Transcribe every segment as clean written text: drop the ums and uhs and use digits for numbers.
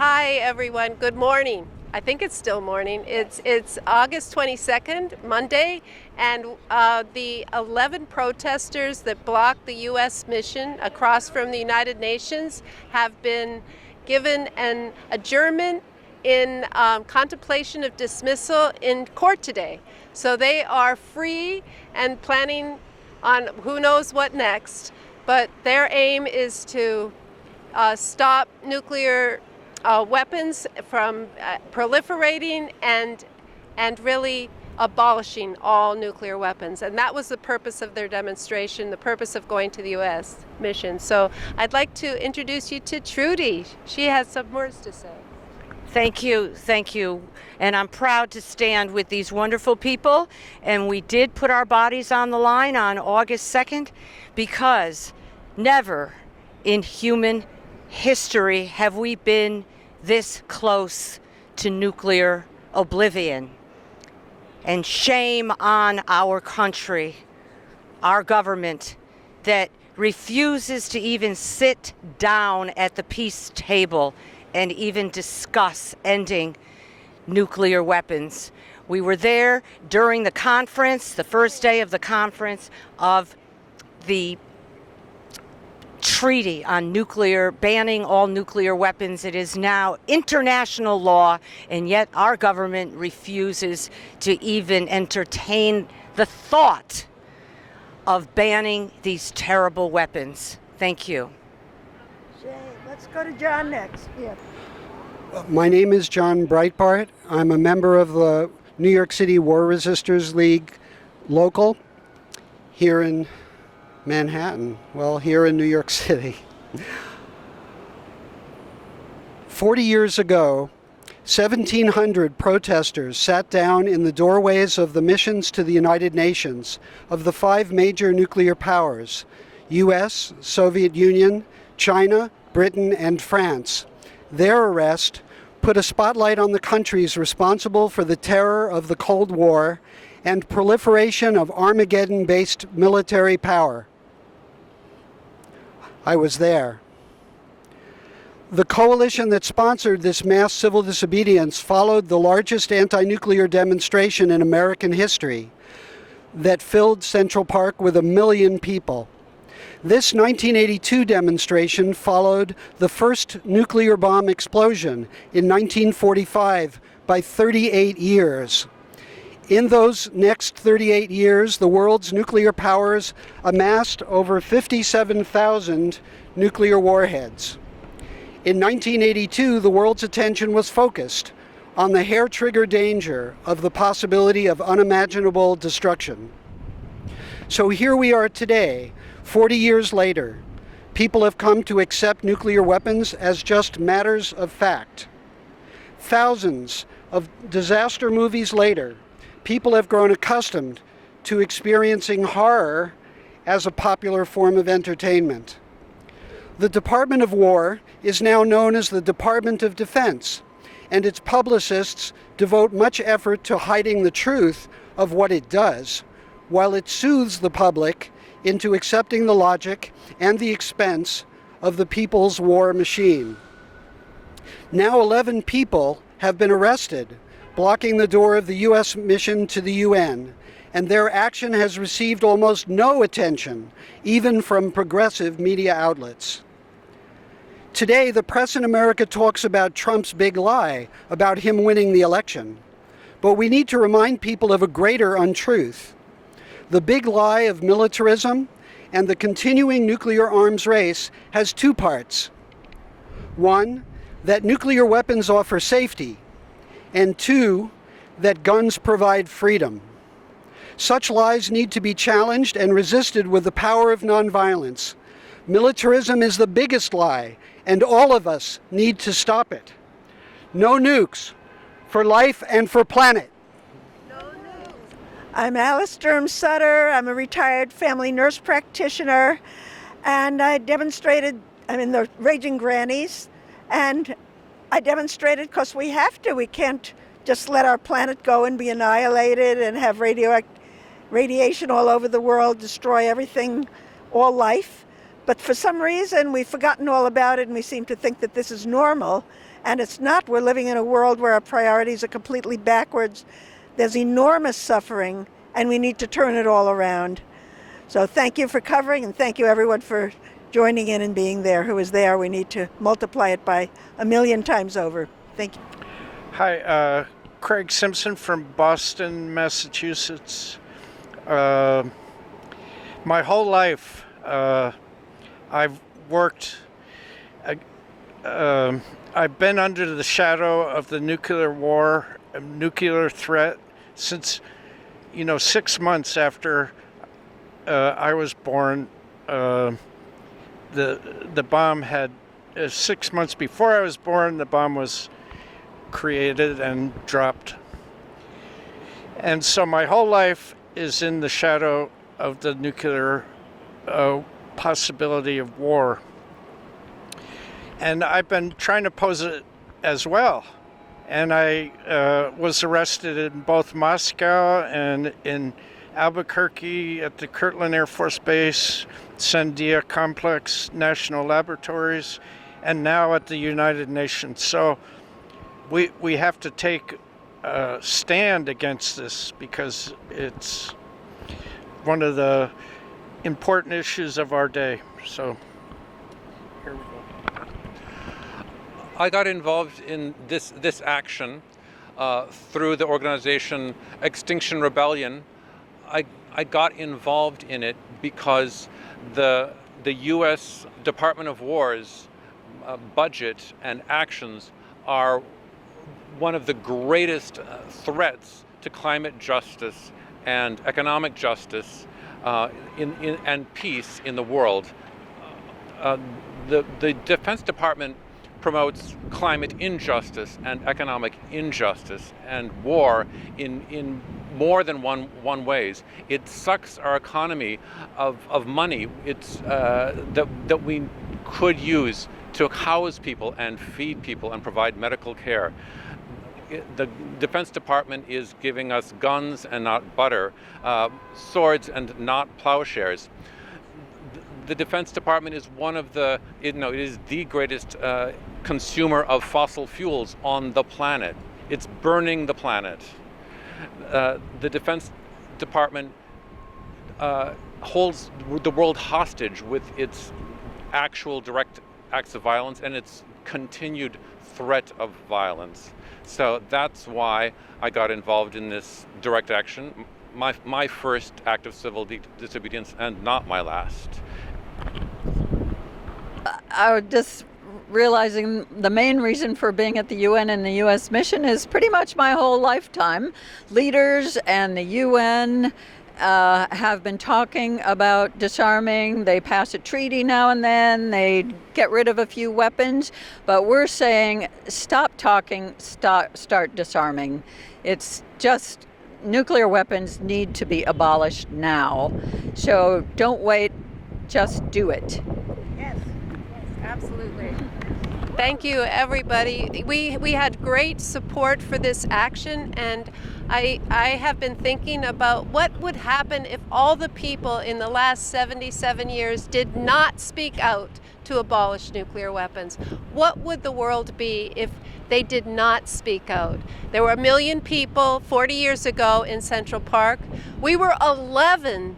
Hi, everyone. Good morning. I think it's still morning. It's August 22nd, Monday, and the 11 protesters that blocked the U.S. mission across from the United Nations have been given an adjournment in contemplation of dismissal in court today. So they are free and planning on who knows what next, but their aim is to stop nuclear weapons from proliferating and really abolishing all nuclear weapons. And that was the purpose of their demonstration, the purpose of going to the U.S. mission. So I'd like to introduce you to Trudy. She has some words to say. Thank you. And I'm proud to stand with these wonderful people. And we did put our bodies on the line on August 2nd because never in human history have we been this close to nuclear oblivion. And shame on our country, our government, that refuses to even sit down at the peace table and even discuss ending nuclear weapons. We were there during the conference, the first day of the conference of the treaty on nuclear, banning all nuclear weapons. It is now international law, and yet our government refuses to even entertain the thought of banning these terrible weapons. Thank you. Let's go to John next. Yeah. My name is John Breitbart. I'm a member of the New York City War Resisters League local here in Manhattan, here in New York City. 40 years ago, 1,700 protesters sat down in the doorways of the missions to the United Nations of the 5 major nuclear powers, US, Soviet Union, China, Britain, and France. Their arrest put a spotlight on the countries responsible for the terror of the Cold War and proliferation of Armageddon-based military power. I was there. The coalition that sponsored this mass civil disobedience followed the largest anti-nuclear demonstration in American history that filled Central Park with 1 million people. This 1982 demonstration followed the first nuclear bomb explosion in 1945 by 38 years. In those next 38 years, the world's nuclear powers amassed over 57,000 nuclear warheads. In 1982, the world's attention was focused on the hair-trigger danger of the possibility of unimaginable destruction. So here we are today, 40 years later. People have come to accept nuclear weapons as just matters of fact. Thousands of disaster movies later, people have grown accustomed to experiencing horror as a popular form of entertainment. The Department of War is now known as the Department of Defense, and its publicists devote much effort to hiding the truth of what it does, while it soothes the public into accepting the logic and the expense of the people's war machine. Now 11 people have been arrested, blocking the door of the U.S. mission to the UN, and their action has received almost no attention, even from progressive media outlets. Today, the press in America talks about Trump's big lie, about him winning the election. But we need to remind people of a greater untruth. The big lie of militarism and the continuing nuclear arms race has 2 parts. 1, that nuclear weapons offer safety, and 2, that guns provide freedom. Such lies need to be challenged and resisted with the power of nonviolence. Militarism is the biggest lie, and all of us need to stop it. No nukes, for life and for planet. I'm Alice Sturm-Sutter. I'm a retired family nurse practitioner, and I'm in the Raging Grannies, and I demonstrated because we have to. We can't just let our planet go and be annihilated and have radiation all over the world, destroy everything, all life. But for some reason, we've forgotten all about it, and we seem to think that this is normal. And it's not. We're living in a world where our priorities are completely backwards. There's enormous suffering, and we need to turn it all around. So thank you for covering, and thank you everyone for joining in and being there. Who is there? We need to multiply it by 1,000,000 times over. Thank you. Hi, Craig Simpson from Boston, Massachusetts. My whole life, I've worked, I've been under the shadow of the nuclear war, nuclear threat since, 6 months after I was born. The bomb had, 6 months before I was born, the bomb was created and dropped. And so my whole life is in the shadow of the nuclear possibility of war. And I've been trying to pose it as well. And I was arrested in both Moscow and in Albuquerque at the Kirtland Air Force Base, Sandia Complex National Laboratories, and now at the United Nations. So we have to take a stand against this because it's one of the important issues of our day. So here we go. I got involved in this action through the organization Extinction Rebellion. I got involved in it because the U.S. Department of War's budget and actions are one of the greatest threats to climate justice and economic justice and peace in the world. The Defense Department promotes climate injustice and economic injustice and war in more than one ways. It sucks our economy of money. It's that we could use to house people and feed people and provide medical care. The Defense Department is giving us guns and not butter, swords and not plowshares. The Defense Department is one of it is the greatest consumer of fossil fuels on the planet. It's burning the planet. The Defense Department holds the world hostage with its actual direct acts of violence and its continued threat of violence. So that's why I got involved in this direct action. My first act of civil disobedience and not my last. I was just realizing the main reason for being at the UN and the U.S. mission is pretty much my whole lifetime. Leaders and the UN have been talking about disarming. They pass a treaty now and then. They get rid of a few weapons. But we're saying stop talking, start disarming. It's just nuclear weapons need to be abolished now. So don't wait, just do it. Yes, absolutely. Thank you, everybody. We had great support for this action, and I have been thinking about what would happen if all the people in the last 77 years did not speak out to abolish nuclear weapons. What would the world be if they did not speak out? There were 1 million people 40 years ago in Central Park. We were 11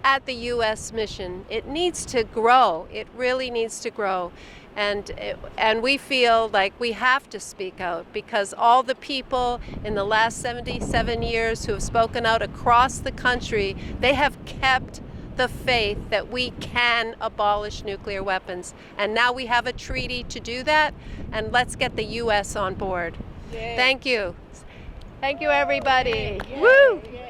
at the U.S. mission. It needs to grow. It really needs to grow. And we feel like we have to speak out because all the people in the last 77 years who have spoken out across the country, they have kept the faith that we can abolish nuclear weapons. And now we have a treaty to do that, and let's get the U.S. on board. Yay. Thank you. Thank you, everybody. Yay. Woo! Yay.